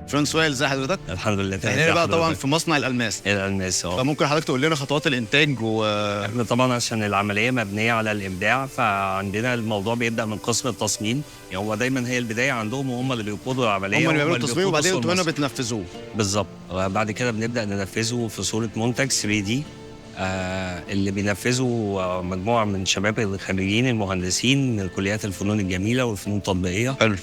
فرانسوا، ازي حضرتك؟ الحمد لله تمام. احنا بقى طبعا في مصنع الالماس. الالماس فممكن حضرتك تقول لنا خطوات الانتاج احنا طبعا عشان العمليه مبنيه على الابداع، فعندنا الموضوع بيبدا من قسم التصميم. يعني هو دايما هي البدايه عندهم، وهم اللي بيقودوا العمليه، هم اللي بيعملوا التصميم وبعدين انتوا هنا بتنفذوه. بالظبط. وبعد كده بنبدا ننفذه في صوره منتج 3D. اللي بينفذوا مجموعه من شباب الخريجين المهندسين من الكليات الفنون الجميله والفنون التطبيقيه. حلو.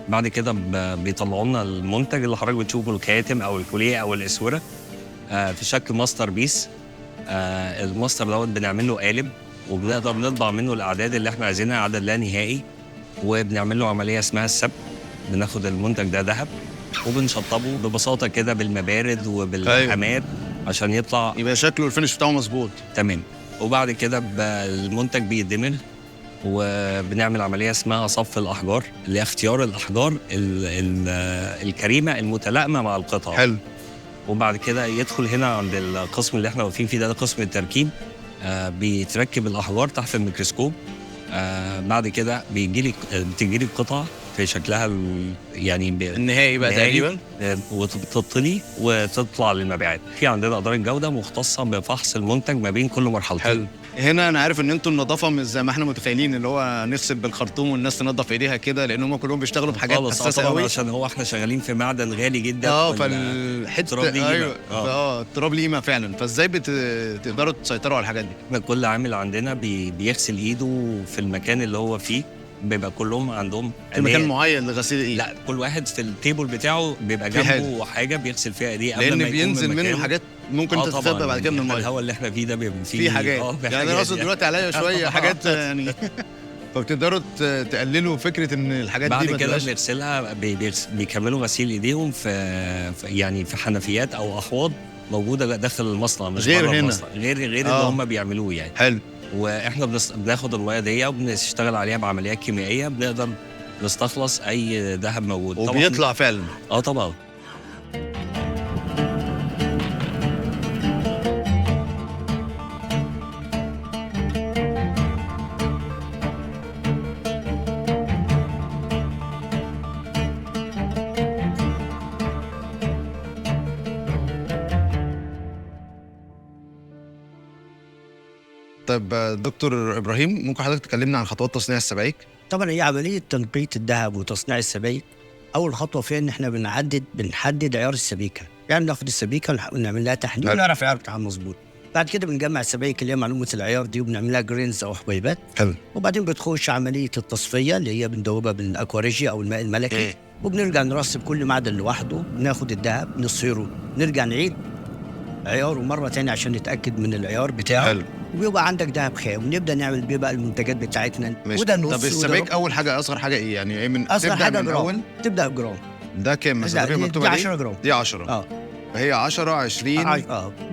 بعد كده بيطلعوا لنا المنتج اللي حضرتك بتشوفه، الكاتم او الكليه او الاسوره، في شكل ماستر بيس. الماستر دوت بنعمل له قالب، وبنقدر نطبع منه الاعداد اللي احنا عايزينها، عدد لا نهائي، وبنعمل له عمليه اسمها السب. بناخد المنتج ده ذهب وبنشطبه ببساطه كده بالمبارد وبالخامات. أيوة. عشان يطلع يبقى شكله الفينش بتاعه مظبوط تمام. وبعد كده المنتج بيدمر، وبنعمل عمليه اسمها صف الاحجار، اللي هي اختيار الاحجار الكريمه المتلائمه مع القطعه. حلو. وبعد كده يدخل هنا عند القسم اللي احنا واقفين فيه ده قسم التركيب. بيتركب الاحجار تحت الميكروسكوب. بعد كده بتجيلي القطعه في شكلها يعني النهائي بقى تقريبا، وتبتلي وتطلع للمبيعات. في عندنا اداره جوده مختصه بفحص المنتج ما بين كل مرحلتين. حلو. هنا انا عارف ان انتوا النظافه مش زي ما احنا متخيلين، اللي هو نغسل بالخرطوم والناس تنظف ايديها كده، لان هم كلهم بيشتغلوا بحاجات حساسه قوي، عشان هو احنا شغالين في معدن غالي جدا. فالحته ايوه التراب ليه قيمه فعلا. فازاي بتقدروا تسيطروا على الحاجات دي؟ كل عامل عندنا بيغسل ايده في المكان اللي هو فيه. بيبقى كلهم عندهم مكان معين لغسيل الايد. لا، كل واحد في التيبل بتاعه بيبقى جنبه حاجه بيغسل فيها ايديه قبل ما يكون، بينزل منه حاجات ممكن تتفضى بعد كده من الميه. الهواء اللي احنا فيه ده بيبقى فيه حاجات يعني انا اقصد دلوقتي عليا شويه حاجات يعني فبتقدروا تقللوا فكره ان الحاجات دي بعد كده بنغسلها. بيكملوا غسيل ايديهم في حنفيات او احواض موجوده داخل المصنع، مش غير بره هنا. المصنع، غير اللي هم بيعملوه يعني. حلو. واحنا بناخد الميه دي وبنشتغل عليها بعمليات كيميائيه، بنقدر نستخلص اي ذهب موجود. وبيطلع فعلا. طبعا. طيب دكتور ابراهيم، ممكن حضرتك تكلمنا عن خطوات تصنيع السبائك؟ طبعا هي عمليه تنقية الذهب وتصنيع السبائك، اول خطوه فيها ان احنا بنحدد عيار السبيكه. يعني ناخد السبيكه ونعمل لها تحديد ونعرف العيار بتاعها مظبوط. بعد كده بنجمع السبائك اللي هي معلومه العيار دي وبنعمل لها جرينز او حبيبات. حلو. وبعدين بتخش عمليه التصفيه اللي هي بندوبها بالاكواريجي او الماء الملكي. وبنرجع نرصب كل معدن لوحده، بناخد الذهب نصهره، نرجع نعيد عياره مرة تانية عشان نتأكد من العيار بتاعه. حلو. وبيبقى عندك دهب خام ونبدأ نعمل بيه بقى المنتجات بتاعتنا. وده النص. طب السبائك أول حاجة أصغر حاجة إيه؟ يعني إيه من أصغر حاجة من جرام. أول؟ تبدأ بجرام. ده كام مثلا؟ دي 10 جرام. دي 10. فهي 10 20.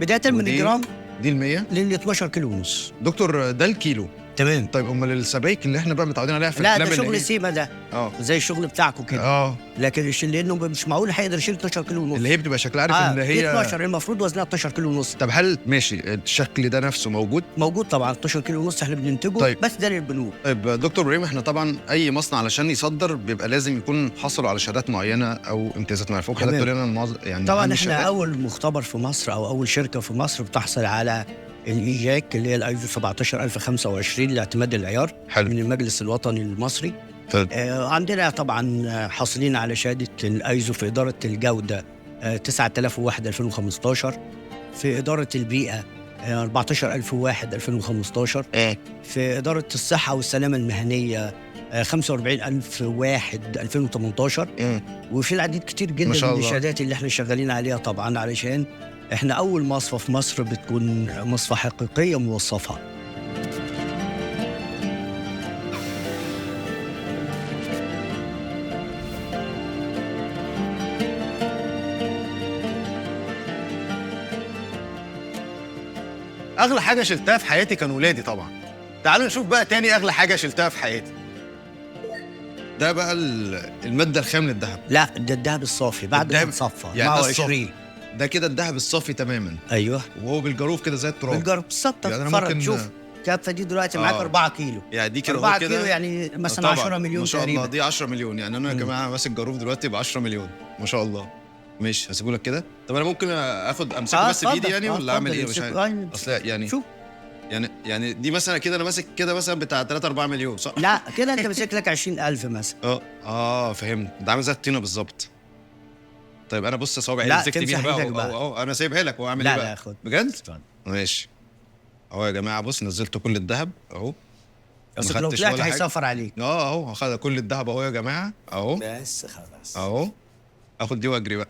بداية من الجرام دي ال 100 لل 12 كيلو ونص. دكتور ده الكيلو. تمام. طيب امال السبائك اللي احنا بقى متعودين عليها في لا ده شغل سيما ده. زي الشغل بتاعكم كده. لكن لانه مش معقول هيقدر يشيل 12 كيلو ونص. اللي هي بتبقى شكلها عارف ان هي 12 المفروض وزنها 12 كيلو ونص. طب هل ماشي الشكل ده نفسه موجود طبعا 12 كيلو ونص احنا بننتجه. طيب. بس ده للبنوك. طيب دكتور ابراهيم، احنا طبعا اي مصنع علشان يصدر بيبقى لازم يكون حصلوا على شهادات معينه او امتيازات معينه. حضرتك تقول لنا يعني طبعا احنا اول مختبر في مصر او اول شركه في مصر بتحصل على الإيجاك اللي هي الايزو 17025 لاعتماد العيار. حلو. من المجلس الوطني المصري. عندنا طبعا حاصلين على شهاده الايزو في اداره الجوده 9001 2015، في اداره البيئه 14001 2015، في اداره الصحه والسلامه المهنيه 45001 2018. وفي العديد كتير جدا من الشهادات اللي احنا شغالين عليها طبعا، علشان احنا اول مصفى في مصر بتكون مصفى حقيقيه موظفه. اغلى حاجه شلتها في حياتي كان ولادي طبعا. تعالوا نشوف بقى تاني اغلى حاجه شلتها في حياتي. ده بقى الماده الخام للذهب. لا ده الذهب الصافي بعد ما تصفى يعني 20. ده كده الذهب الصافي تماما. ايوه. وهو بالجروف كده زي التراب. بالجروف بالظبط. يعني انا ممكن شوف الكافه دي دلوقتي معاك 4 كيلو. يعني دي كده 4 كيلو يعني مثلا 10 مليون ما شاء تقريبا. الله دي 10 مليون. يعني انا كمان ماسك جروف دلوقتي ب 10 مليون ما شاء الله. مش هسيبه لك كده. طب انا ممكن امسكه بس بايدي يعني ولا اعمل ايه؟ مش عارف اصل يعني شوف يعني دي مثلا كده انا ماسك كده مثلا بتاع 3 4 مليون صح؟ لا كده انت ماسك لك 20,000 مثلا. فهمت. ده عامل زي الطينه بالظبط. طيب انا بص صوابعي لا، مسكت بيها تمسح بقى إيدك بقى. اهو انا سايبها لك واعمل ايه لا بقى؟ لا خد بجد؟ اتفضل. ماشي اهو يا جماعه. بص نزلت كل الذهب اهو. بس ما لو خدتش طلعت ولا حاجة. هيصفر عليك. اهو هاخد كل الذهب اهو يا جماعه اهو بس خلاص. اهو. اخد دي واجري بقى.